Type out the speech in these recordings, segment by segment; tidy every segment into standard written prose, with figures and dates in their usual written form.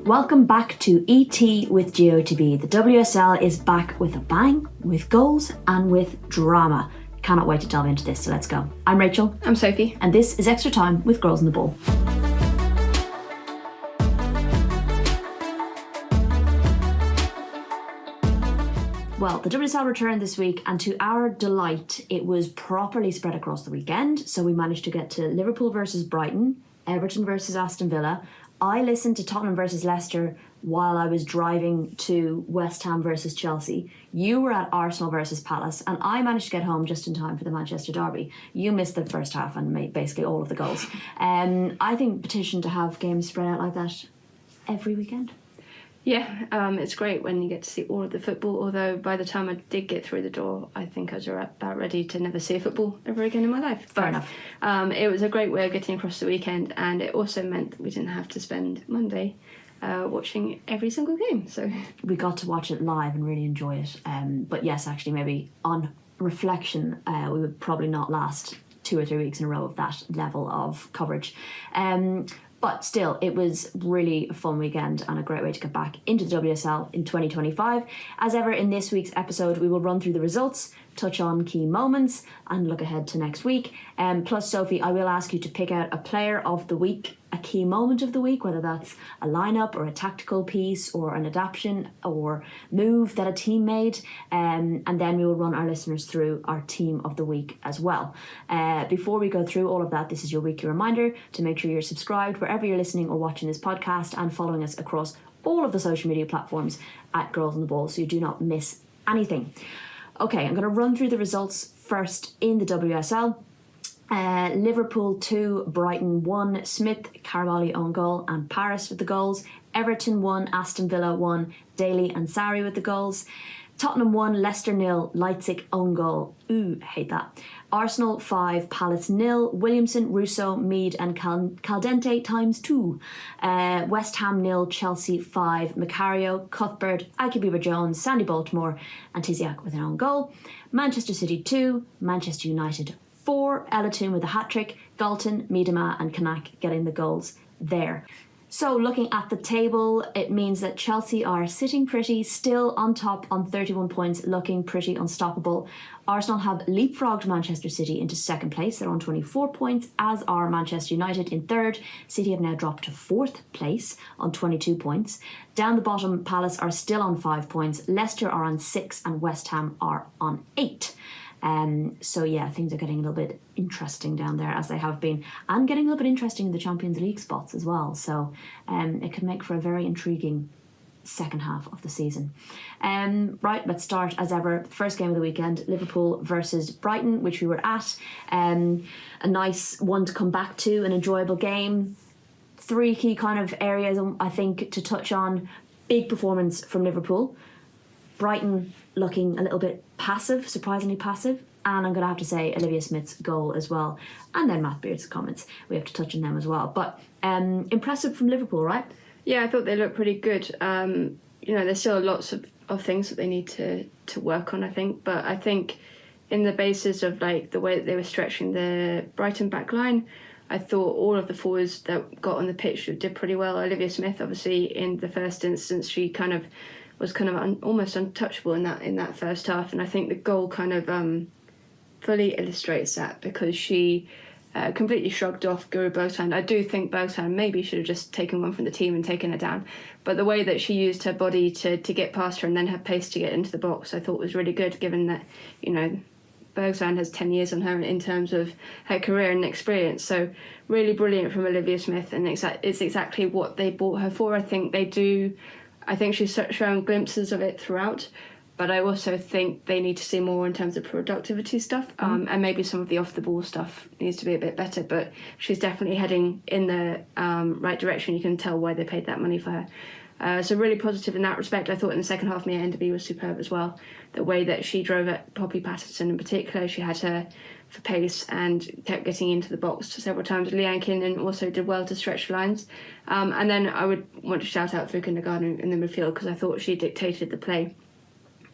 Welcome back to ET with GOTB. The WSL is back with a bang, with goals and with drama. Cannot wait to delve into this, so let's go. I'm Rachel. I'm Sophie. And this is Extra Time with Girls on the Ball. Well, the WSL returned this week, and to our delight, it was properly spread across the weekend. So we managed to get to Liverpool versus Brighton, Everton versus Aston Villa. I listened to Tottenham versus Leicester while I was driving to West Ham versus Chelsea. You were at Arsenal versus Palace, and I managed to get home just in time for the Manchester derby. You missed the first half and made basically all of the goals. I think petition to have games spread out like that every weekend. Yeah, it's great when you get to see all of the football, although by the time I did get through the door, I think I was about ready to never see football ever again in my life. Fair enough. It was a great way of getting across the weekend, and it also meant that we didn't have to spend Monday watching every single game. So we got to watch it live and really enjoy it. But yes, actually, maybe on reflection, we would probably not last 2 or 3 weeks in a row of that level of coverage. But still, it was really a fun weekend and a great way to get back into the WSL in 2025. As ever, in this week's episode, we will run through the results, touch on key moments, and look ahead to next week. Plus, Sophie, I will ask you to pick out a player of the week, a key moment of the week, whether that's a lineup or a tactical piece or an adaptation or move that a team made. And then we will run our listeners through our team of the week as well. Before we go through all of that, this is your weekly reminder to make sure you're subscribed wherever you're listening or watching this podcast, and following us across all of the social media platforms at Girls on the Ball so you do not miss anything. Okay, I'm going to run through the results first in the WSL. Liverpool 2, Brighton 1, Smith, Carvalho own goal and Paris with the goals. Everton 1, Aston Villa 1, Daly and Sarri with the goals. Tottenham 1, Leicester 0, Leipzig own goal. Ooh, hate that. Arsenal 5, Palace 0, Williamson, Russo, Mead and Caldente times 2. West Ham 0, Chelsea 5, Macario, Cuthbert, Ike Beaver-Jones, Sandy Baltimore and Tiziak with an own goal. Manchester City 2, Manchester United 4, Everton with a hat-trick, Galton, Miedema and Kanak getting the goals there. So looking at the table, it means that Chelsea are sitting pretty, still on top on 31 points, looking pretty unstoppable. Arsenal have leapfrogged Manchester City into second place. They're on 24 points, as are Manchester United in third. City have now dropped to fourth place on 22 points. Down the bottom, Palace are still on 5 points. Leicester are on 6 and West Ham are on 8. So yeah, things are getting a little bit interesting down there, as they have been, and getting a little bit interesting in the Champions League spots as well. So it could make for a very intriguing second half of the season. Right, let's start as ever. First game of the weekend, Liverpool versus Brighton, which we were at. A nice one to come back to, an enjoyable game. 3 key kind of areas I think to touch on. Big performance from Liverpool. Brighton looking a little bit passive, surprisingly passive, and I'm going to have to say Olivia Smith's goal as well, and then Matt Beard's comments. We have to touch on them as well. But impressive from Liverpool, right? Yeah, I thought they looked pretty good. There's still lots of things that they need to work on, I think. But I think in the basis of like the way that they were stretching the Brighton back line, I thought all of the forwards that got on the pitch did pretty well. Olivia Smith, obviously, in the first instance, she was almost untouchable in that first half, and I think the goal kind of fully illustrates that, because she completely shrugged off Guru Botan. I do think Botan maybe should have just taken one from the team and taken her down, but the way that she used her body to get past her and then her pace to get into the box, I thought was really good, given that Botan has 10 years on her in terms of her career and experience. So really brilliant from Olivia Smith, and it's exactly what they bought her for. I think she's shown glimpses of it throughout, but I also think they need to see more in terms of productivity stuff, and maybe some of the off-the-ball stuff needs to be a bit better, but she's definitely heading in the right direction. You can tell why they paid that money for her. So really positive in that respect. I thought in the second half, Mia Enderby was superb as well. The way that she drove at Poppy Patterson in particular, she had her for pace and kept getting into the box several times. Leanne Kinnan also did well to stretch lines. And then I would want to shout out Fuka Nagano in the midfield, because I thought she dictated the play.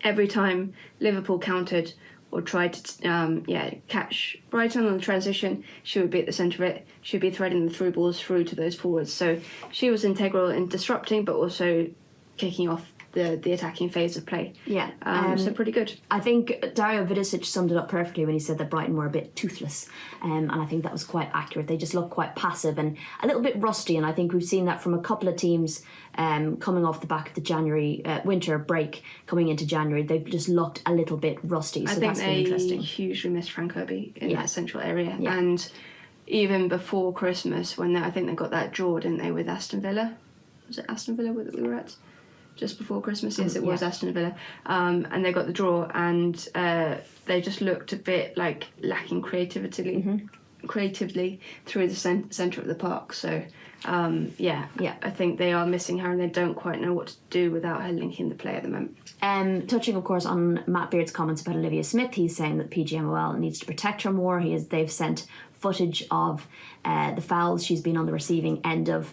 Every time Liverpool countered or tried to catch Brighton on the transition, she would be at the centre of it. She'd be threading the through balls through to those forwards. So she was integral in disrupting, but also kicking off the attacking phase of play. Yeah. So pretty good. I think Dario Vidicic summed it up perfectly when he said that Brighton were a bit toothless. And I think that was quite accurate. They just looked quite passive and a little bit rusty. And I think we've seen that from a couple of teams coming off the back of the January winter break, coming into January. They've just looked a little bit rusty. So that's been interesting. I think they hugely missed Frank Kirby in that central area. Yeah. And even before Christmas, when I think they got that draw, didn't they, with Aston Villa? Was it Aston Villa that we were at? Just before Christmas, yes, it was Aston Villa, and they got the draw, and they just looked a bit like lacking creatively through the centre of the park. So, I think they are missing her, and they don't quite know what to do without her linking the play at the moment. Touching, of course, on Matt Beard's comments about Olivia Smith, he's saying that PGMOL needs to protect her more. They've sent footage of the fouls she's been on the receiving end of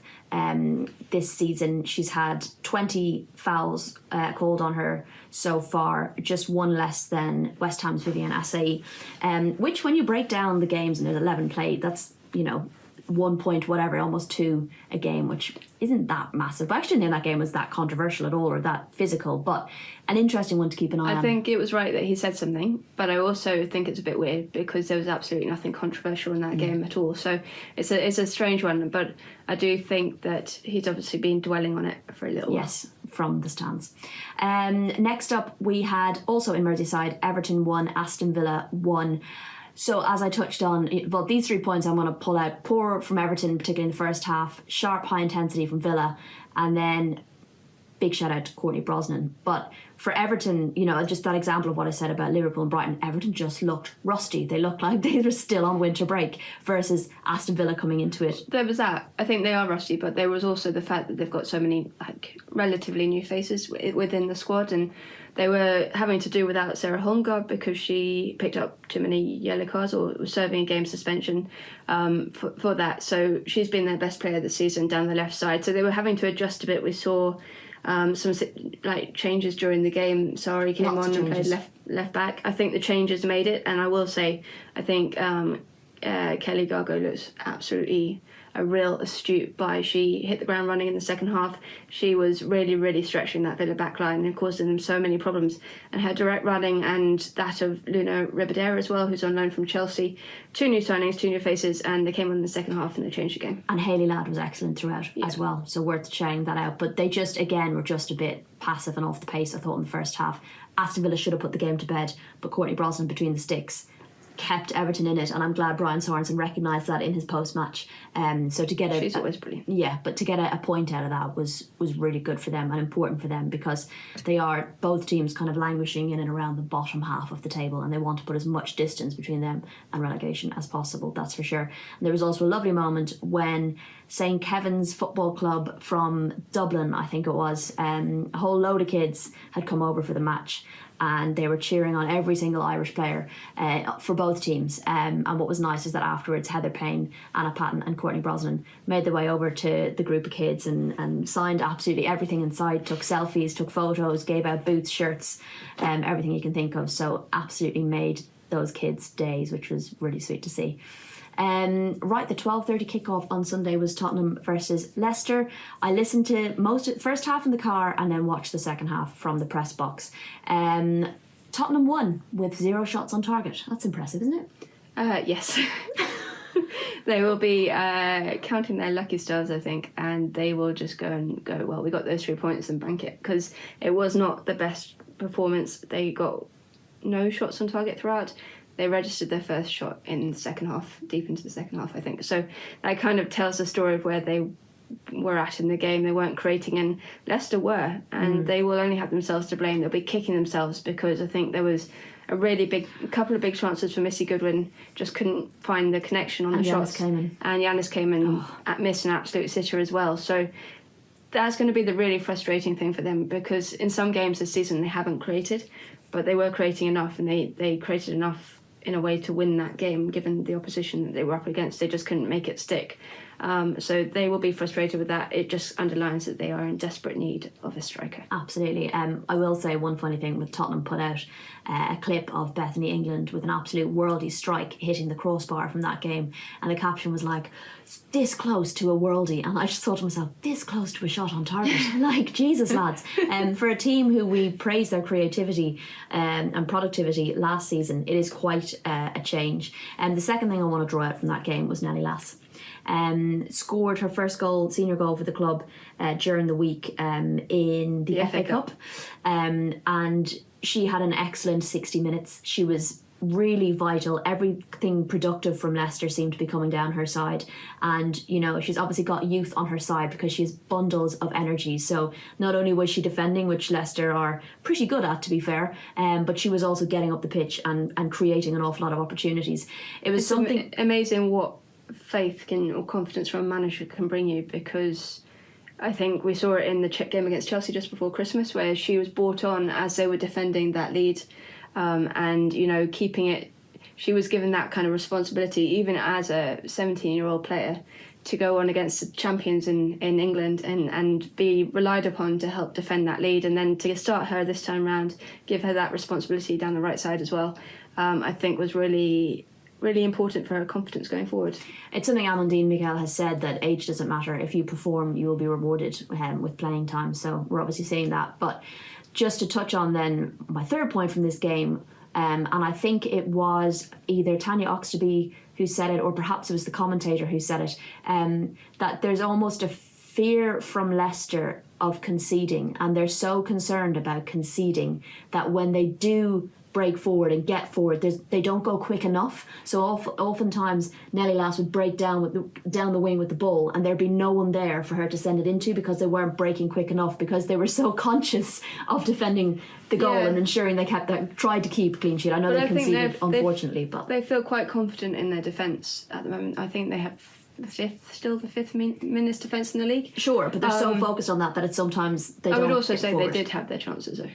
this season. She's had 20 fouls called on her so far, just one less than West Ham's Viviane Assayi, which when you break down the games and there's 11 played, that's, 1 point whatever, almost 2 a game, which isn't that massive. But I actually didn't think that game was that controversial at all or that physical, but an interesting one to keep an eye on. I think it was right that he said something, but I also think it's a bit weird because there was absolutely nothing controversial in that game at all. So it's a strange one, but I do think that he's obviously been dwelling on it for a little while. Yes, from the stands. Next up, we had also in Merseyside, Everton 1, Aston Villa 1. So as I touched on, well, these 3 points I want to pull out. Poor from Everton, particularly in the first half. Sharp, high intensity from Villa. And then big shout out to Courtney Brosnan. But for Everton, just that example of what I said about Liverpool and Brighton, Everton just looked rusty. They looked like they were still on winter break versus Aston Villa coming into it. There was that. I think they are rusty, but there was also the fact that they've got so many relatively new faces within the squad, and they were having to do without Sarah Holmgard because she picked up too many yellow cards or was serving a game suspension for that. So she's been their best player this season down the left side. So they were having to adjust a bit. We saw some changes during the game. Sari came on and played left back. I think the changes made it, and I will say I think Kelly Gargo looks absolutely a real astute buy. She hit the ground running in the second half. She was really, really stretching that Villa backline and causing them so many problems. And her direct running and that of Luna Rebedera as well, who's on loan from Chelsea. 2 new signings, 2 new faces, and they came on in the second half and they changed the game. And Hayley Ladd was excellent throughout as well, so worth shouting that out. But they just, again, were just a bit passive and off the pace, I thought, in the first half. Aston Villa should have put the game to bed, but Courtney Brosnan between the sticks kept Everton in it, and I'm glad Brian Sorensen recognised that in his post-match. So to get she's always brilliant. Yeah, but to get a point out of that was really good for them and important for them, because they are both teams kind of languishing in and around the bottom half of the table, and they want to put as much distance between them and relegation as possible, that's for sure. And there was also a lovely moment when St. Kevin's Football Club from Dublin, I think it was, a whole load of kids had come over for the match, and they were cheering on every single Irish player for both teams. And what was nice is that afterwards, Heather Payne, Anna Patton and Courtney Brosnan made their way over to the group of kids and signed absolutely everything inside, took selfies, took photos, gave out boots, shirts, everything you can think of. So absolutely made those kids' days, which was really sweet to see. Right, the 12:30 kickoff on Sunday was Tottenham versus Leicester. I listened to most of the first half in the car and then watched the second half from the press box. Tottenham won with 0 shots on target. That's impressive, isn't it? Yes. They will be counting their lucky stars, I think, and they will just go, well, we got those 3 points and bank it, because it was not the best performance. They got no shots on target throughout. They registered their first shot in the second half, deep into the second half, I think. So that kind of tells the story of where they were at in the game. They weren't creating, and Leicester were, and they will only have themselves to blame. They'll be kicking themselves, because I think there was a couple of big chances for Missy Goodwin, just couldn't find the connection on the shots. And Yanis came in missed an absolute sitter as well. So that's going to be the really frustrating thing for them, because in some games this season they haven't created, but they were creating enough, and they created enough in a way to win that game, given the opposition that they were up against. They just couldn't make it stick. So they will be frustrated with that. It just underlines that they are in desperate need of a striker. Absolutely. I will say one funny thing with Tottenham put out a clip of Bethany England with an absolute worldie strike hitting the crossbar from that game, and the caption was like, this close to a worldie, and I just thought to myself, this close to a shot on target. Like, Jesus, lads. For a team who we praised their creativity and productivity last season, it is quite a change. And the second thing I want to draw out from that game was Nelly Lass. Scored her first goal, senior goal for the club during the week in the FA Cup. And she had an excellent 60 minutes. She was really vital. Everything productive from Leicester seemed to be coming down her side, and you know, she's obviously got youth on her side because she has bundles of energy. So not only was she defending, which Leicester are pretty good at, to be fair, but she was also getting up the pitch and creating an awful lot of opportunities. It was something amazing what faith or confidence from a manager can bring you, because I think we saw it in the game against Chelsea just before Christmas, where she was brought on as they were defending that lead, and you know, keeping it. She was given that kind of responsibility, even as a 17-year-old player, to go on against the champions in England and be relied upon to help defend that lead, and then to start her this time round, give her that responsibility down the right side as well. I think was really important for her confidence going forward. It's something Amandine Miguel has said, that age doesn't matter. If you perform, you will be rewarded with playing time. So we're obviously saying that. But just to touch on then my third point from this game, and I think it was either Tanya Oxtoby who said it, or perhaps it was the commentator who said it, that there's almost a fear from Leicester of conceding, and they're so concerned about conceding that when they do break forward and get forward, they don't go quick enough. So oftentimes Nelly Lass would break down the wing with the ball, and there'd be no one there for her to send it into, because they weren't breaking quick enough, because they were so conscious of defending the goal and ensuring they tried to keep a clean sheet. I know they conceded, unfortunately, but they feel quite confident in their defence at the moment. I think they have the fifth meanest defence in the league. Sure, but they're so focused on that it's sometimes they don't. I would also say forward. They did have their chances though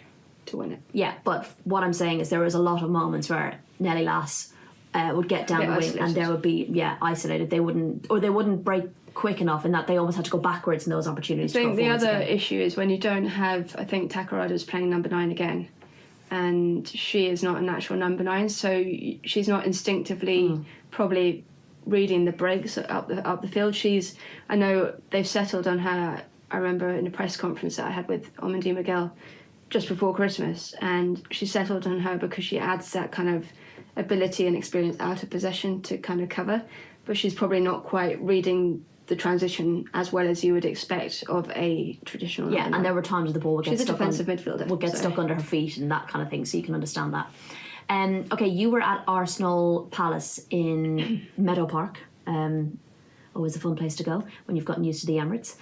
to win it. Yeah, but what I'm saying is there was a lot of moments where Nelly Lass would get down the wing isolated. And there would be isolated. They wouldn't break quick enough, in that they almost had to go backwards in those opportunities. I think the other issue is when you don't have, I think Takarada's playing number 9 again, and she is not a natural number 9, so she's not instinctively probably reading the breaks up the field. I know they've settled on her. I remember in a press conference that I had with Amandine Miguel just before Christmas, and she settled on her because she adds that kind of ability and experience out of possession to kind of cover, but she's probably not quite reading the transition as well as you would expect of a traditional and there were times the ball would get stuck midfielder would get stuck under her feet and that kind of thing, so you can understand that. Okay, you were at Arsenal Palace in Meadow Park. Always a fun place to go when you've gotten used to the Emirates.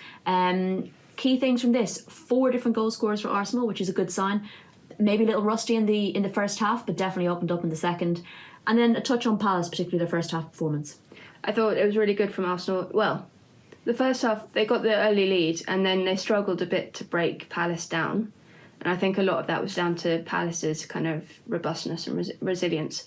Key things from this: 4 different goal scorers for Arsenal, which is a good sign. Maybe a little rusty in the first half, but definitely opened up in the second. And then a touch on Palace, particularly their first half performance. I thought it was really good from Arsenal. Well, the first half, they got the early lead, and then they struggled a bit to break Palace down. And I think a lot of that was down to Palace's kind of robustness and resilience.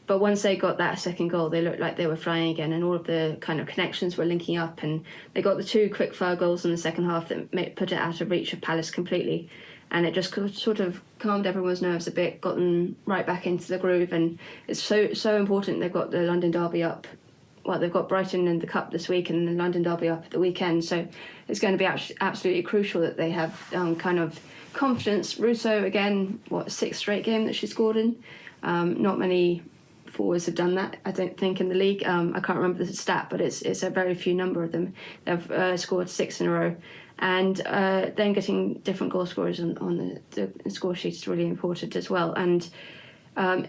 But once they got that second goal, they looked like they were flying again, and all of the kind of connections were linking up, and they got the 2 quick-fire goals in the second half that put it out of reach of Palace completely. And it just sort of calmed everyone's nerves a bit, got them right back into the groove, and it's so important. They've got the London derby up. Well, they've got Brighton in the Cup this week and the London derby up at the weekend, so it's going to be absolutely crucial that they have kind of confidence. Russo, again, 6th straight game that she scored in? Not many forwards have done that, I don't think, in the league. I can't remember the stat, but it's a very few number of them. They've scored 6 in a row, and then getting different goal scorers on the score sheet is really important as well. And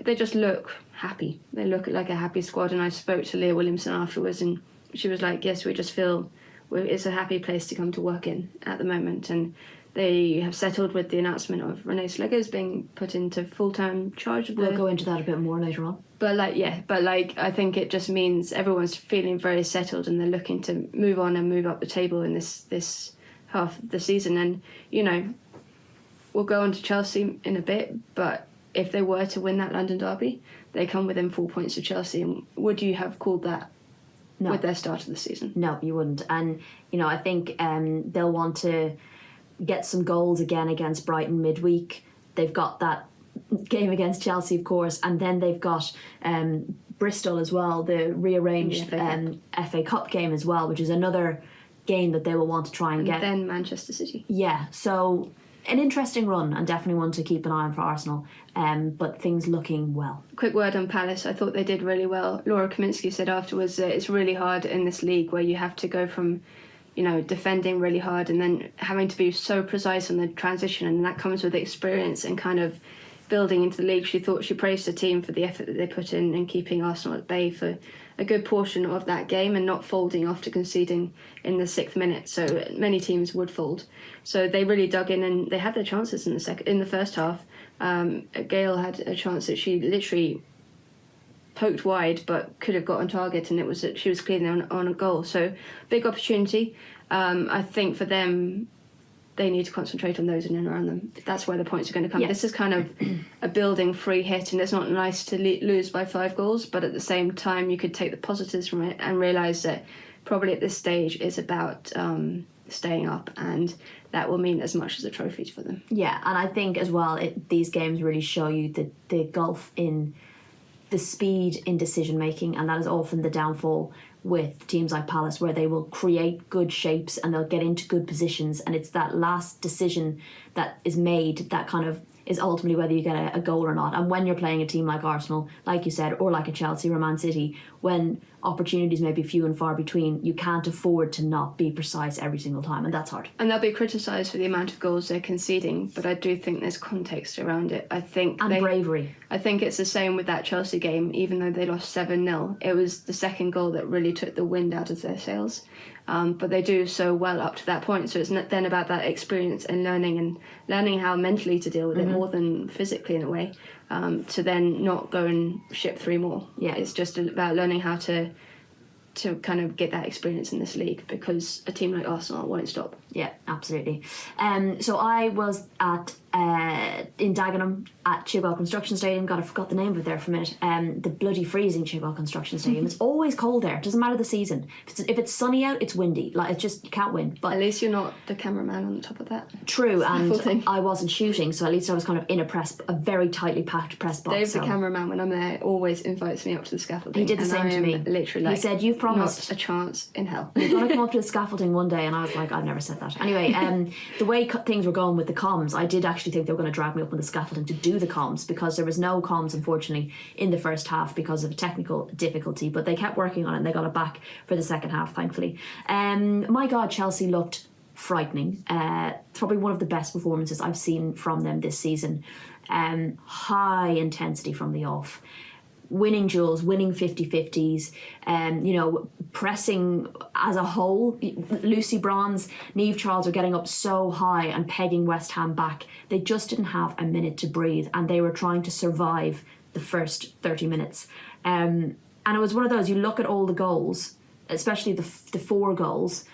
they just look happy. They look like a happy squad. And I spoke to Leah Williamson afterwards, and she was like, yes, we just feel it's a happy place to come to work in at the moment. And they have settled with the announcement of Renee Slegers being put into full-time charge of We'll go into that a bit more later on. But I think it just means everyone's feeling very settled, and they're looking to move on and move up the table in this half of the season. And, you know, we'll go on to Chelsea in a bit, but if they were to win that London derby, they come within 4 points of Chelsea. And would you have called that with their start of the season. No, you wouldn't. And, I think they'll want to get some goals again against Brighton midweek. They've got that game against Chelsea, of course, and then they've got Bristol as well, the rearranged FA Cup game as well, which is another game that they will want to try and get. Then Manchester City. Yeah, so an interesting run and definitely one to keep an eye on for Arsenal, but things looking well. Quick word on Palace. I thought they did really well. Laura Kaminsky said afterwards that it's really hard in this league where you have to go from defending really hard and then having to be so precise on the transition, and that comes with experience and kind of building into the league. She praised the team for the effort that they put in keeping Arsenal at bay for a good portion of that game and not folding after conceding in the 6th minute. So many teams would fold. So they really dug in and they had their chances in the first half. Gail had a chance that she literally poked wide but could have got on target, and it was that she was clearly on a goal. So big opportunity. I think for them, they need to concentrate on those in and around them. That's where the points are going to come. Yes. This is kind of a building free hit, and it's not nice to lose by 5 goals, but at the same time you could take the positives from it and realise that probably at this stage it's about staying up, and that will mean as much as a trophy for them. Yeah, and I think as well these games really show you the gulf in the speed in decision making, and that is often the downfall with teams like Palace, where they will create good shapes and they'll get into good positions, and it's that last decision that is made that kind of is ultimately whether you get a goal or not. And when you're playing a team like Arsenal, like you said, or like a Chelsea or Man City, when opportunities may be few and far between, you can't afford to not be precise every single time, and that's hard. And they'll be criticised for the amount of goals they're conceding, but I do think there's context around it. And bravery. I think it's the same with that Chelsea game, even though they lost 7-0. It was the second goal that really took the wind out of their sails. But they do so well up to that point. So it's then about that experience and learning how mentally to deal with it more than physically in a way, to then not go and ship 3 more. Yeah. It's just about learning how to kind of get that experience in this league, because a team like Arsenal won't stop. Yeah, absolutely. So I was in Dagenham at Chibwell Construction Stadium. God, I forgot the name of it there for a minute. The bloody freezing Chibwell Construction Stadium. It's always cold there. It doesn't matter the season. If it's sunny out, it's windy. Like, it's just, you can't win. But at least you're not the cameraman on the top of that. True, and I wasn't shooting, so at least I was kind of in a very tightly packed press box. Dave, the cameraman, when I'm there, always invites me up to the scaffolding. He did the same to me. Literally, like, he said, "You've promised not a chance in hell. You're going to come up to the scaffolding one day," and I was like, "I've never said that." Anyway, the way things were going with the comms, I did actually think they were going to drag me up on the scaffolding to do the comms, because there was no comms, unfortunately, in the first half because of a technical difficulty. But they kept working on it and they got it back for the second half, thankfully. My God, Chelsea looked frightening. Probably one of the best performances I've seen from them this season. High intensity from the off. Winning duels, winning 50-50s, pressing as a whole. Lucy Bronze, Niamh Charles were getting up so high and pegging West Ham back. They just didn't have a minute to breathe, and they were trying to survive the first 30 minutes. And it was one of those, you look at all the goals, especially the 4 goals,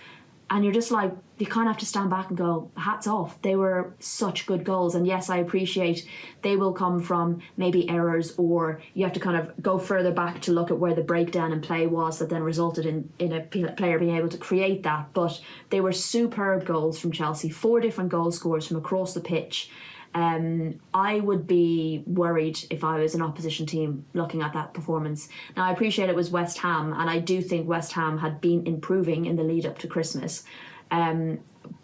and you're just like, you kind of have to stand back and go, hats off. They were such good goals. And yes, I appreciate they will come from maybe errors, or you have to kind of go further back to look at where the breakdown in play was that then resulted in a player being able to create that. But they were superb goals from Chelsea. 4 different goal scorers from across the pitch. I would be worried if I was an opposition team looking at that performance. Now, I appreciate it was West Ham, and I do think West Ham had been improving in the lead up to Christmas,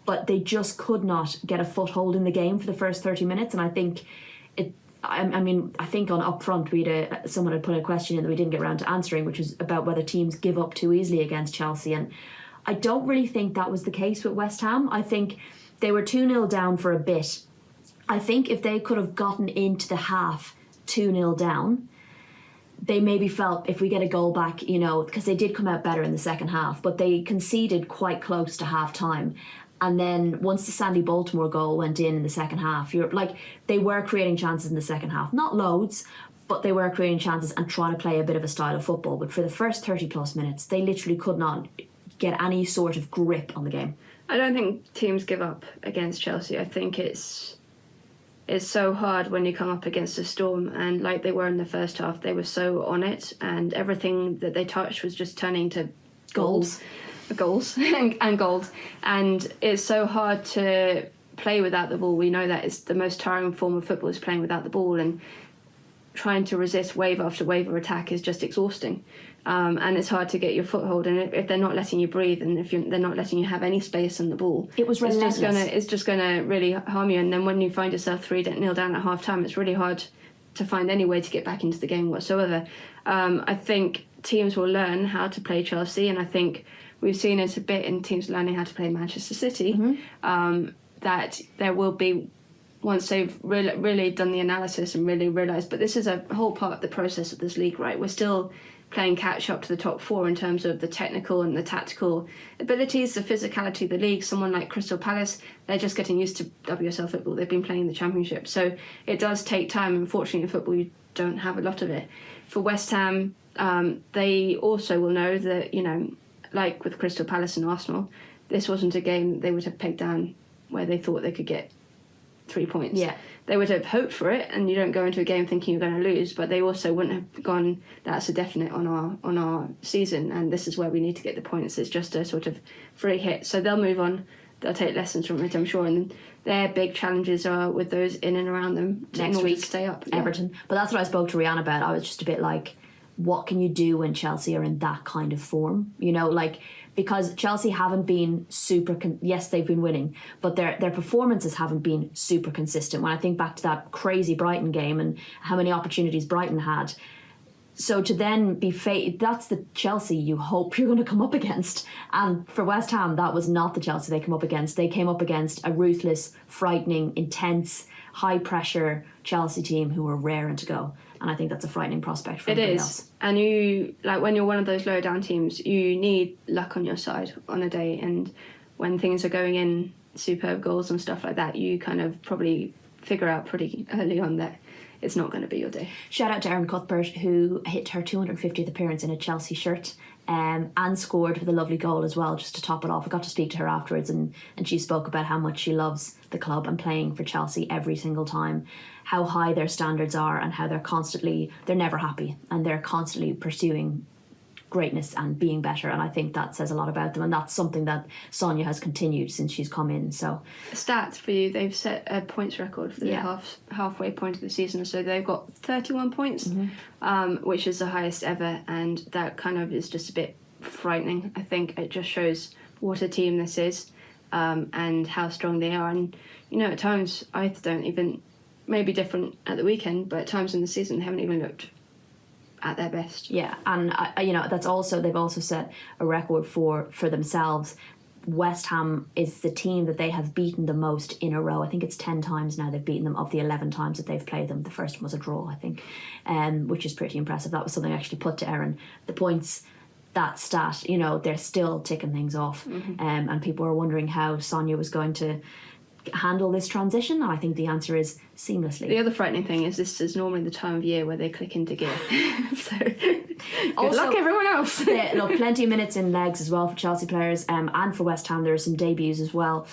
but they just could not get a foothold in the game for the first 30 minutes. And I think I think on up front someone had put a question in that we didn't get around to answering, which was about whether teams give up too easily against Chelsea, and I don't really think that was the case with West Ham. I think they were 2-0 down for a bit. I think if they could have gotten into the half 2-0 down, they maybe felt if we get a goal back, because they did come out better in the second half, but they conceded quite close to half time. And then once the Sandy Baltimore goal went in the second half, they were creating chances in the second half. Not loads, but they were creating chances and trying to play a bit of a style of football. But for the first 30 plus minutes, they literally could not get any sort of grip on the game. I don't think teams give up against Chelsea. I think it's so hard when you come up against a storm, and like they were in the first half, they were so on it, and everything that they touched was just turning to Goals. and goals. And it's so hard to play without the ball. We know that it's the most tiring form of football, is playing without the ball, and trying to resist wave after wave of attack is just exhausting. And it's hard to get your foothold, and if they're not letting you breathe, and if they're not letting you have any space on the ball, It was relentless. It's just gonna really harm you. And then when you find yourself 3-0 down at half time, it's really hard to find any way to get back into the game whatsoever. I think teams will learn how to play Chelsea, and I think we've seen it a bit in teams learning how to play Manchester City. That there will be, once they've really done the analysis and really realised, but this is a whole part of the process of this league, right? We're still playing catch up to the top four in terms of the technical and the tactical abilities, the physicality of the league. Someone like Crystal Palace, they're just getting used to WSL football. They've been playing the Championship. So it does take time. Unfortunately, in football, you don't have a lot of it. For West Ham, they also will know that, you know, like with Crystal Palace and Arsenal, this wasn't a game that they would have pegged down where they thought they could get 3 points. Yeah. They would have hoped for it, and you don't go into a game thinking you're going to lose, but they also wouldn't have gone, that's a definite on our season, and this is where we need to get the points. It's just a sort of free hit. So they'll move on. They'll take lessons from it, I'm sure, and their big challenges are with those in and around them Next in order week, to stay up. Everton. But that's what I spoke to Rihanna about. I was just a bit like, what can you do when Chelsea are in that kind of form? You know, like, because Chelsea haven't been super... yes, they've been winning, but their performances haven't been super consistent. When I think back to that crazy Brighton game and how many opportunities Brighton had. So to then be... that's the Chelsea you hope you're going to come up against. And for West Ham, that was not the Chelsea they came up against. They came up against a ruthless, frightening, intense, high-pressure Chelsea team who were raring to go. And I think that's a frightening prospect for everybody else. And you, like, when you're one of those lower down teams, you need luck on your side on a day. And when things are going in, superb goals and stuff like that, you kind of probably figure out pretty early on that it's not going to be your day. Shout out to Erin Cuthbert, who hit her 250th appearance in a Chelsea shirt, and scored with a lovely goal as well, just to top it off. I got to speak to her afterwards, and she spoke about how much she loves the club and playing for Chelsea every single time, how high their standards are, and how they're never happy, and they're constantly pursuing greatness and being better. And I think that says a lot about them, and that's something that Sonia has continued since she's come in. So stats for you, they've set a points record for the halfway point of the season, so they've got 31 points, which is the highest ever, and that kind of is just a bit frightening. I think it just shows what a team this is, and how strong they are. And you know, at times I don't even, maybe different at the weekend, but at times in the season they haven't even looked at their best. Yeah, and you know, that's also, they've also set a record for themselves. West Ham is the team that they have beaten the most in a row. I think it's 10 times now they've beaten them of the 11 times that they've played them. The first one was a draw, I think, which is pretty impressive. That was something I actually put to Erin. The points, that stat, you know, they're still ticking things off, and people are wondering how Sonia was going to handle this transition, and I think the answer is seamlessly. The other frightening thing is this is normally the time of year where they click into gear. So good luck everyone else. Yeah, look, plenty of minutes in legs as well for Chelsea players, and for West Ham there are some debuts as well,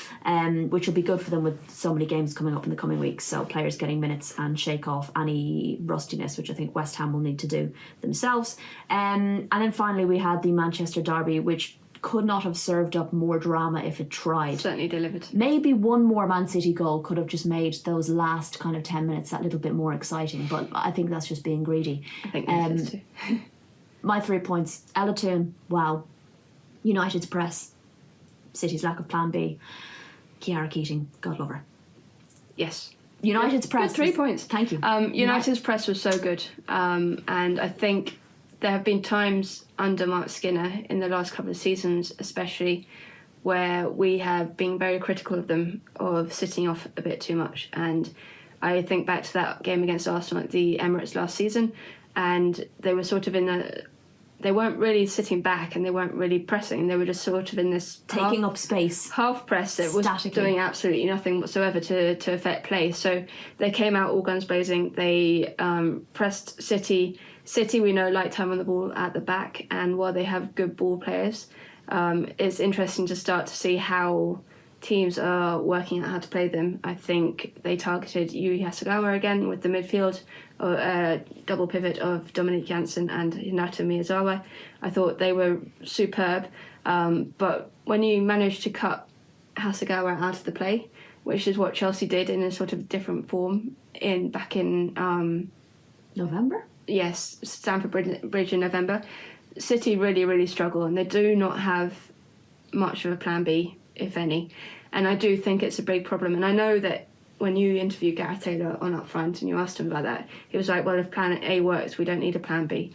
which will be good for them with so many games coming up in the coming weeks. So players getting minutes and shake off any rustiness, which I think West Ham will need to do themselves. And then finally we had the Manchester derby, which could not have served up more drama if it tried. Certainly delivered. Maybe one more Man City goal could have just made those last kind of 10 minutes that little bit more exciting, but I think that's just being greedy. I think that is too. My 3 points: Ella Toone, wow. United's press, City's lack of plan B. Chiara Keating, God love her. Yes. United's press. Good 3 points. Thank you. United's press was so good, and I think there have been times under Mark Skinner in the last couple of seasons especially where we have been very critical of them, of sitting off a bit too much. And I think back to that game against Arsenal at the Emirates last season, and they were sort of they weren't really sitting back and they weren't really pressing. They were just sort of in this taking up space, half press that was doing absolutely nothing whatsoever to affect play. So they came out all guns blazing. They pressed City. City, we know, like time on the ball at the back, and while they have good ball players, it's interesting to start to see how teams are working out how to play them. I think they targeted Yui Hasegawa again with the midfield, double pivot of Dominique Janssen and Hinata Miyazawa. I thought they were superb, but when you manage to cut Hasegawa out of the play, which is what Chelsea did in a sort of different form back in November? Yes, Stamford Bridge in November. City really, really struggle, and they do not have much of a plan B, if any. And I do think it's a big problem. And I know that when you interviewed Gareth Taylor on Up Front and you asked him about that, he was like, well, if plan A works, we don't need a plan B.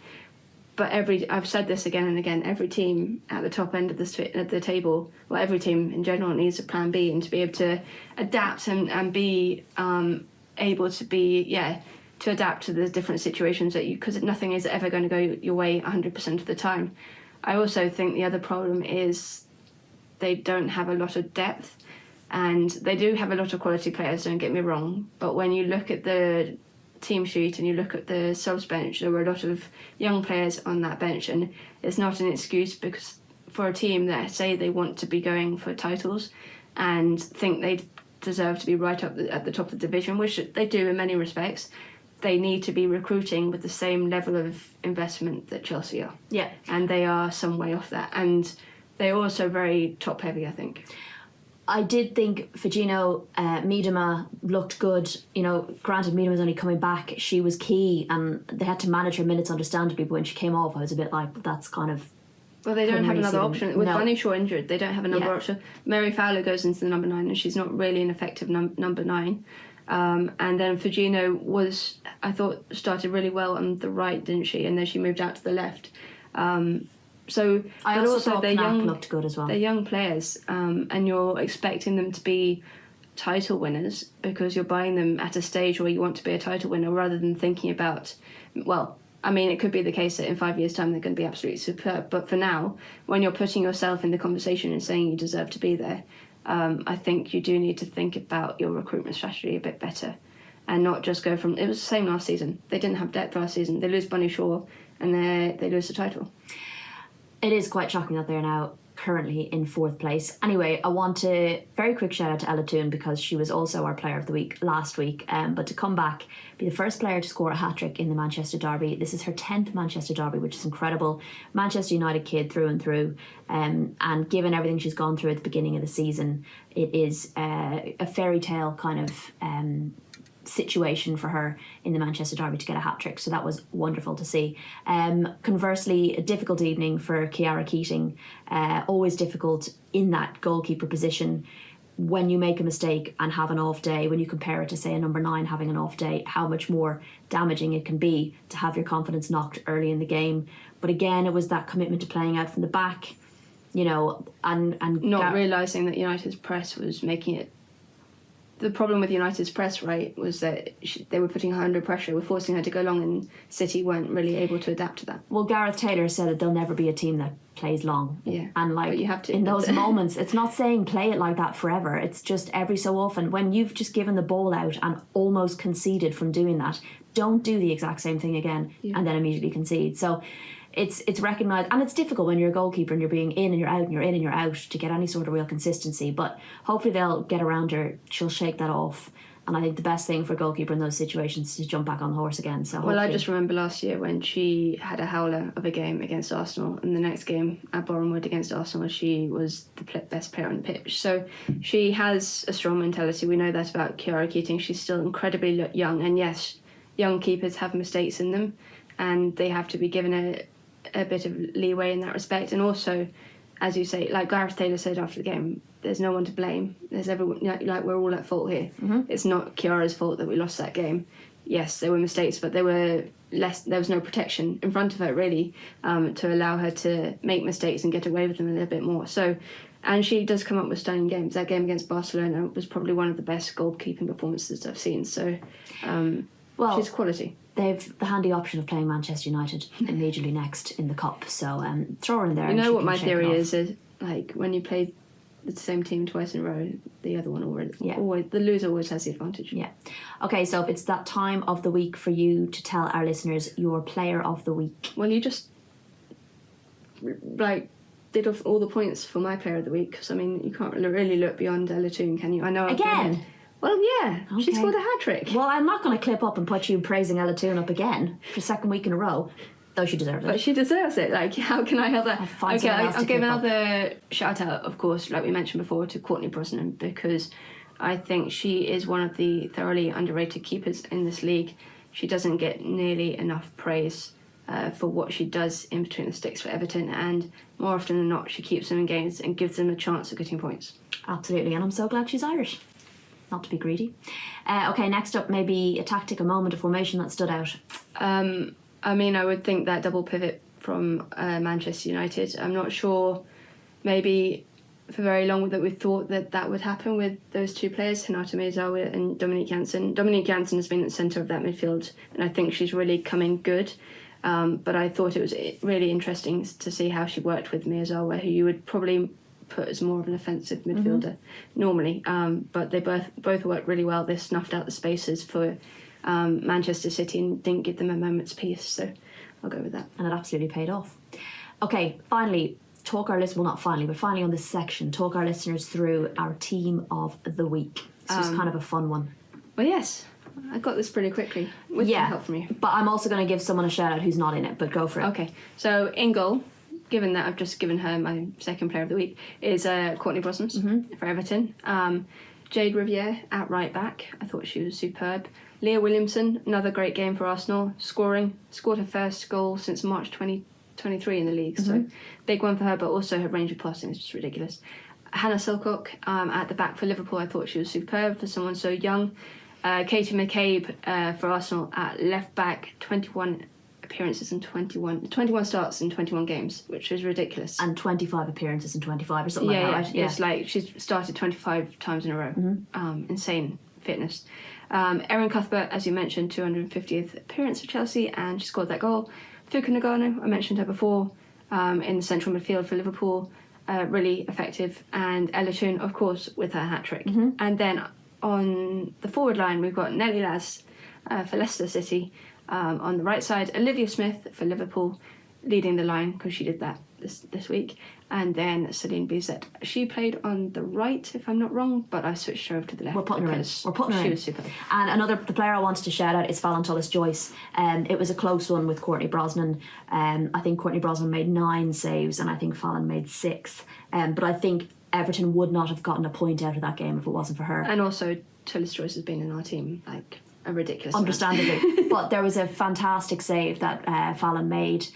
But I've said this again and again, every team at the top end of the table, well, every team in general needs a plan B, and to be able to adapt and be able to be, to adapt to the different situations that because nothing is ever going to go your way 100% of the time. I also think the other problem is they don't have a lot of depth, and they do have a lot of quality players, don't get me wrong, but when you look at the team sheet and you look at the subs bench, there were a lot of young players on that bench, and it's not an excuse because for a team that say they want to be going for titles and think they deserve to be right up at the top of the division, which they do in many respects, they need to be recruiting with the same level of investment that Chelsea are. Yeah. And they are some way off that. And they're also very top heavy, I think. I did think Fujino, Miedema looked good. You know, granted, Miedema was only coming back. She was key, and they had to manage her minutes understandably. But when she came off, I was a bit like, that's kind of... Well, they don't have another option. With No. Bunny Shaw injured, they don't have another option. Mary Fowler goes into the number 9, and she's not really an effective number 9. And then Fujino I thought, started really well on the right, didn't she? And then she moved out to the left. So I but also thought they're Knack young, looked good as well. They're young players, and you're expecting them to be title winners because you're buying them at a stage where you want to be a title winner, rather than thinking about, well, I mean, it could be the case that in 5 years' time they're going to be absolutely superb. But for now, when you're putting yourself in the conversation and saying you deserve to be there, I think you do need to think about your recruitment strategy a bit better, and not just go from... It was the same last season. They didn't have depth last season. They lose Bunny Shaw, and they lose the title. It is quite shocking that they're now currently in 4th place. Anyway, I want to very quick shout out to Ella Toone because she was also our player of the week last week. But to come back, be the first player to score a hat-trick in the Manchester Derby. This is her 10th Manchester Derby, which is incredible. Manchester United kid through and through. And given everything she's gone through at the beginning of the season, it is a fairy tale kind of situation for her in the Manchester Derby to get a hat-trick, so that was wonderful to see. Conversely, a difficult evening for Chiara Keating, always difficult in that goalkeeper position. When you make a mistake and have an off day, when you compare it to, say, a number 9 having an off day, how much more damaging it can be to have your confidence knocked early in the game. But again, it was that commitment to playing out from the back, you know, and not realising that United's press was making it. The problem with United's press, right, was that they were putting her under pressure, were forcing her to go long, and City weren't really able to adapt to that. Well, Gareth Taylor said that there'll never be a team that plays long. Yeah. And like, but you have to, in those moments, it's not saying play it like that forever. It's just every so often, when you've just given the ball out and almost conceded from doing that, don't do the exact same thing again and then immediately concede. So it's recognised, and it's difficult when you're a goalkeeper and you're being in and you're out and you're in and you're out to get any sort of real consistency, but hopefully they'll get around her, she'll shake that off, and I think the best thing for a goalkeeper in those situations is to jump back on the horse again. So well, I just remember last year when she had a howler of a game against Arsenal, and the next game at Bournemouth against Arsenal she was the best player on the pitch. So she has a strong mentality. We know that about Chiara Keating. She's still incredibly young, and yes, young keepers have mistakes in them, and they have to be given a bit of leeway in that respect. And also, as you say, like Gareth Taylor said after the game, there's no one to blame. There's everyone, like we're all at fault here. Mm-hmm. It's not Chiara's fault that we lost that game. Yes, there were mistakes, but there was no protection in front of her really, to allow her to make mistakes and get away with them a little bit more. So, and she does come up with stunning games. That game against Barcelona was probably one of the best goalkeeping performances I've seen. So, she's quality. They've the handy option of playing Manchester United immediately next in the Cup, so throw her in there. You know what my theory is like when you play the same team twice in a row, the other one always the loser always has the advantage. Yeah. Okay, so if it's that time of the week for you to tell our listeners your player of the week. Well, you just did off all the points for my player of the week. Because, I mean, you can't really look beyond Ella Toon, can you? I know. Again? Well, yeah. Okay. She scored a hat-trick. Well, I'm not going to clip up and put you praising Ella Toon up again for the second week in a row, though she deserves it. But she deserves it. Like, how can I help that? Okay, I'll give another shout-out, of course, like we mentioned before, to Courtney Brosnan, because I think she is one of the thoroughly underrated keepers in this league. She doesn't get nearly enough praise for what she does in between the sticks for Everton, and more often than not she keeps them in games and gives them a chance of getting points. Absolutely, and I'm so glad she's Irish. Not to be greedy. Okay, next up, maybe a tactic, a moment, a formation that stood out. I mean, I would think that double pivot from Manchester United. I'm not sure, maybe for very long that we thought that would happen with those two players, Hinata Miyazawa and Dominique Janssen. Dominique Janssen has been at the centre of that midfield, and I think she's really coming good. But I thought it was really interesting to see how she worked with Miyazawa, who you would probably put as more of an offensive midfielder normally. But they both worked really well. They snuffed out the spaces for Manchester City and didn't give them a moment's peace. So I'll go with that. And it absolutely paid off. Okay, finally, finally on this section, talk our listeners through our team of the week. This was kind of a fun one. Well, yes. I got this pretty quickly with some help from you. But I'm also going to give someone a shout out who's not in it, but go for it. Okay, so in goal, given that I've just given her my second player of the week, is Courtney Brosnan for Everton. Jade Riviere at right back. I thought she was superb. Leah Williamson, another great game for Arsenal, scored her first goal since March 2023 in the league, so big one for her, but also her range of passing is just ridiculous. Hannah Silcock at the back for Liverpool. I thought she was superb for someone so young. Katie McCabe for Arsenal at left back, 21 appearances and 21 starts in 21 games, which is ridiculous. And 25 appearances in 25 or something like that, right? Yeah, it's like she's started 25 times in a row. Insane fitness. Erin Cuthbert, as you mentioned, 250th appearance for Chelsea, and she scored that goal. Fuka Nagano, I mentioned her before, in the central midfield for Liverpool, really effective. And Ella Toon, of course, with her hat-trick. And then on the forward line, we've got Nelly Laz for Leicester City. On the right side, Olivia Smith for Liverpool, leading the line because she did that this week. And then Celine Bizet. She played on the right, if I'm not wrong, but I switched her over to the left. We're putting her in. She was super. And the player I wanted to shout out is Fallon Tullis-Joyce. It was a close one with Courtney Brosnan. I think Courtney Brosnan made 9 saves, and I think Fallon made 6. But I think Everton would not have gotten a point out of that game if it wasn't for her. And also, Tullis-Joyce has been in our team like a ridiculous understandably. But there was a fantastic save that Fallon made,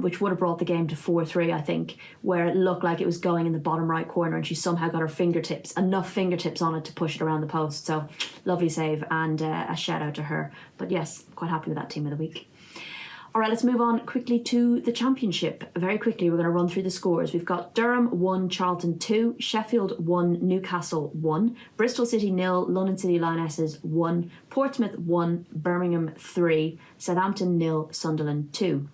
which would have brought the game to 4-3, I think, where it looked like it was going in the bottom right corner, and she somehow got her enough fingertips on it to push it around the post. So lovely save, and a shout out to her. But yes, quite happy with that team of the week. All right, let's move on quickly to the Championship. Very quickly, we're going to run through the scores. We've got Durham 1, Charlton 2, Sheffield 1, Newcastle 1, Bristol City 0, London City Lionesses 1, Portsmouth 1, Birmingham 3, Southampton 0, Sunderland 2.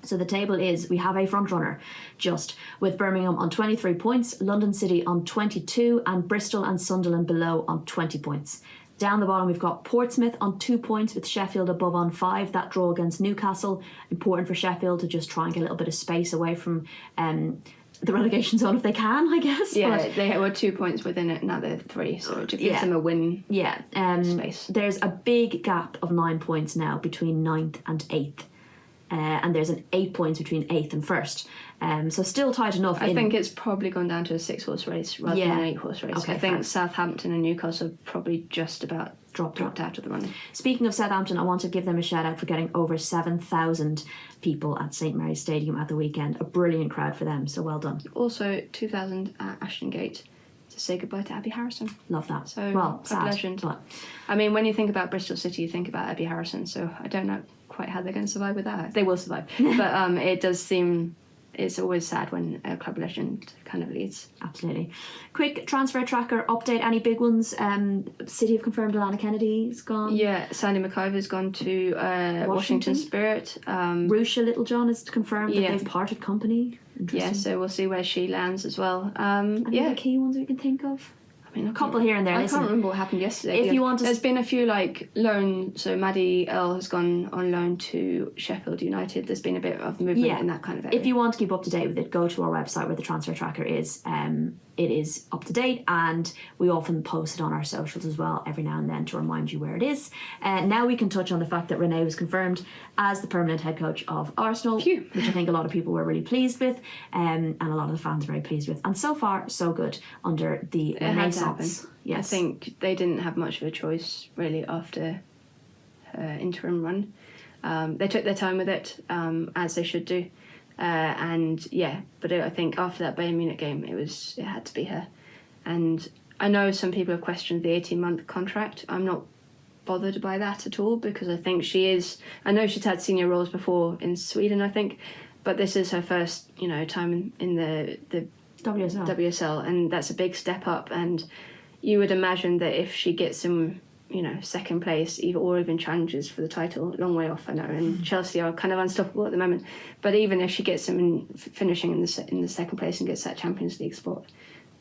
So the table is, we have a front runner, just with Birmingham on 23 points, London City on 22, and Bristol and Sunderland below on 20 points. Down the bottom, we've got Portsmouth on 2 points with Sheffield above on 5. That draw against Newcastle, important for Sheffield to just try and get a little bit of space away from the relegation zone if they can, I guess. Yeah, but they were 2 points within it, now they're 3, so it gives them a win space. There's a big gap of 9 points now between 9th and 8th. And there's an 8 points between 8th and 1st. So still tight enough. I think it's probably gone down to a 6-horse race rather than an 8-horse race. Okay, I think Southampton and Newcastle have probably just about dropped out of the running. Speaking of Southampton, I want to give them a shout out for getting over 7,000 people at St Mary's Stadium at the weekend. A brilliant crowd for them, so well done. Also 2,000 at Aston Gate to say goodbye to Abby Harrison. Love that. So, well, sad, legend. But I mean, when you think about Bristol City, you think about Abby Harrison, so I don't know quite how they're going to survive with that. They will survive. But it does seem, it's always sad when a club legend kind of leads. Absolutely. Quick transfer tracker update. Any big ones? City have confirmed Alana Kennedy's gone. Yeah, Sandy McIver's gone to Washington Spirit. Rusha Littlejohn has confirmed that they've parted company. Yeah, so we'll see where she lands as well. Any other key ones we can think of? I mean, a couple here and there. I Listen, can't remember what happened yesterday. If you want to, there's been a few like loan. So Maddie Earl has gone on loan to Sheffield United. There's been a bit of movement in that kind of area. If you want to keep up to date with it, go to our website where the transfer tracker is. It is up to date, and we often post it on our socials as well every now and then to remind you where it is. Now we can touch on the fact that Renee was confirmed as the permanent head coach of Arsenal, which I think a lot of people were really pleased with, and a lot of the fans are very pleased with. And so far, so good under the Renaissance. Yes. I think they didn't have much of a choice really after her interim run. They took their time with it, as they should do. But I think after that Bayern Munich game, it had to be her. And I know some people have questioned the 18-month contract. I'm not bothered by that at all, because I think I know she's had senior roles before in Sweden, I think, but this is her first, time in the WSL, and that's a big step up. And you would imagine that if she gets some, second place, or even challenges for the title, long way off, I know, and Chelsea are kind of unstoppable at the moment. But even if she gets them finishing in the second place and gets that Champions League spot,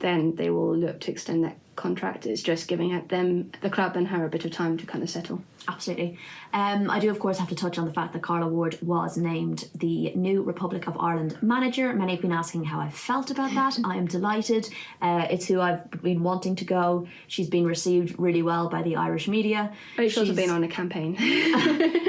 then they will look to extend that contract. It's just giving them, the club and her, a bit of time to kind of settle. Absolutely. I do, of course, have to touch on the fact that Carla Ward was named the new Republic of Ireland manager. Many have been asking how I felt about that. I am delighted. It's who I've been wanting to go. She's been received really well by the Irish media. Rachel's also been on a campaign.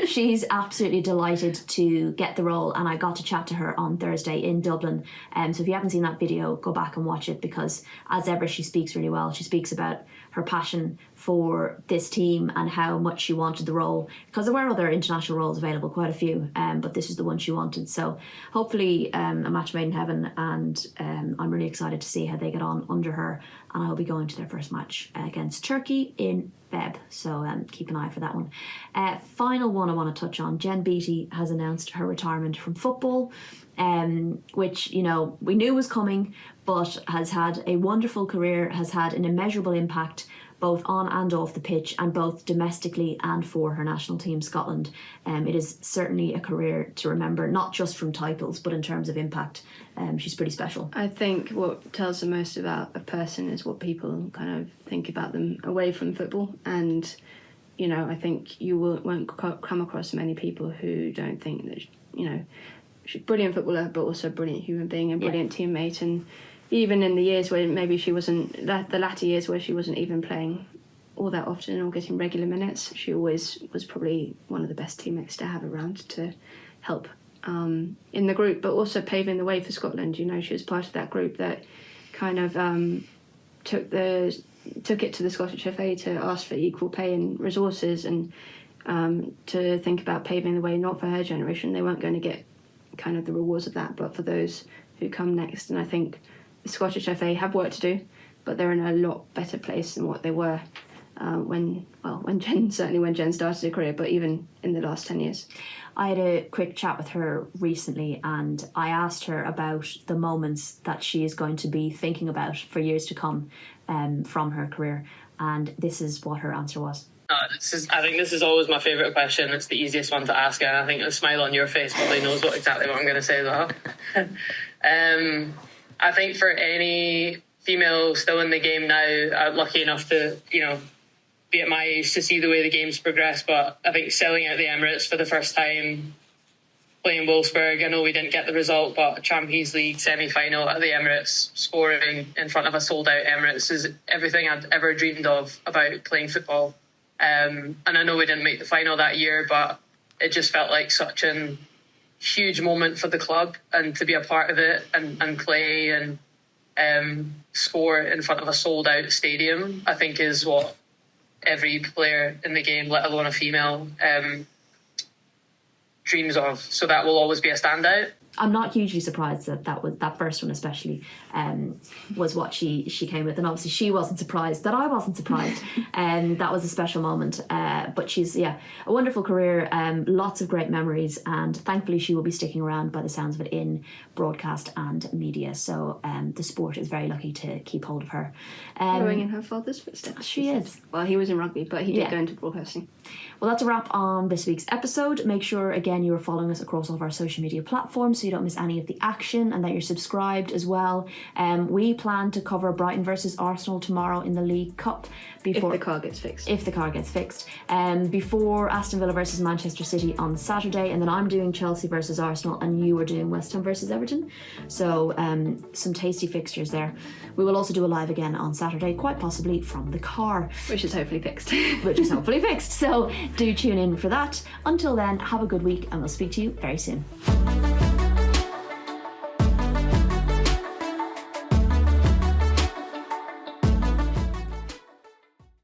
She's absolutely delighted to get the role, and I got to chat to her on Thursday in Dublin. So if you haven't seen that video, go back and watch it, because as ever, she speaks really well. She speaks about her passion for this team and how much she wanted the role, because there were other international roles available, quite a few, but this is the one she wanted. So hopefully a match made in heaven, and I'm really excited to see how they get on under her, and I'll be going to their first match against Turkey in Feb, so keep an eye for that one. Final one I want to touch on, Jen Beattie has announced her retirement from football, which we knew was coming, but has had a wonderful career, has had an immeasurable impact both on and off the pitch, and both domestically and for her national team Scotland. It is certainly a career to remember, not just from titles but in terms of impact. She's pretty special. I think what tells the most about a person is what people kind of think about them away from football, and I think you won't come across many people who don't think that she's a brilliant footballer, but also a brilliant human being and brilliant teammate. And even in the years where maybe she wasn't, the latter years where she wasn't even playing all that often or getting regular minutes, she always was probably one of the best teammates to have around to help in the group, but also paving the way for Scotland. She was part of that group that kind of took it to the Scottish FA to ask for equal pay and resources, and to think about paving the way, not for her generation. They weren't going to get kind of the rewards of that, but for those who come next. And I think the Scottish FA have work to do, but they're in a lot better place than what they were when Jen started her career, but even in the last 10 years. I had a quick chat with her recently, and I asked her about the moments that she is going to be thinking about for years to come from her career, and this is what her answer was. I think this is always my favourite question. It's the easiest one to ask, and I think the smile on your face probably knows exactly what I'm going to say as well. I think for any female still in the game now, lucky enough to, be at my age to see the way the game's progressed, but I think selling out the Emirates for the first time, playing Wolfsburg, I know we didn't get the result, but Champions League semi-final at the Emirates, scoring in front of a sold-out Emirates is everything I'd ever dreamed of about playing football. And I know we didn't make the final that year, but it just felt like such a huge moment for the club, and to be a part of it and play and score in front of a sold-out stadium, I think is what every player in the game, let alone a female, dreams of. So that will always be a standout. I'm not hugely surprised that first one especially was what she came with, and obviously she wasn't surprised that I wasn't surprised. That was a special moment. But she's a wonderful career, lots of great memories, and thankfully she will be sticking around by the sounds of it in broadcast and media. So the sport is very lucky to keep hold of her. Following in her father's footsteps. She is. Well, he was in rugby, but he did go into broadcasting. Well, that's a wrap on this week's episode. Make sure again you are following us across all of our social media platforms so you you don't miss any of the action and that you're subscribed as well. We plan to cover Brighton versus Arsenal tomorrow in the League Cup. Before, if the car gets fixed. If the car gets fixed. Before Aston Villa versus Manchester City on Saturday, and then I'm doing Chelsea versus Arsenal and you are doing West Ham versus Everton. So some tasty fixtures there. We will also do a live again on Saturday, quite possibly from the car. Which is hopefully fixed. Which is hopefully fixed. So do tune in for that. Until then, have a good week and we'll speak to you very soon.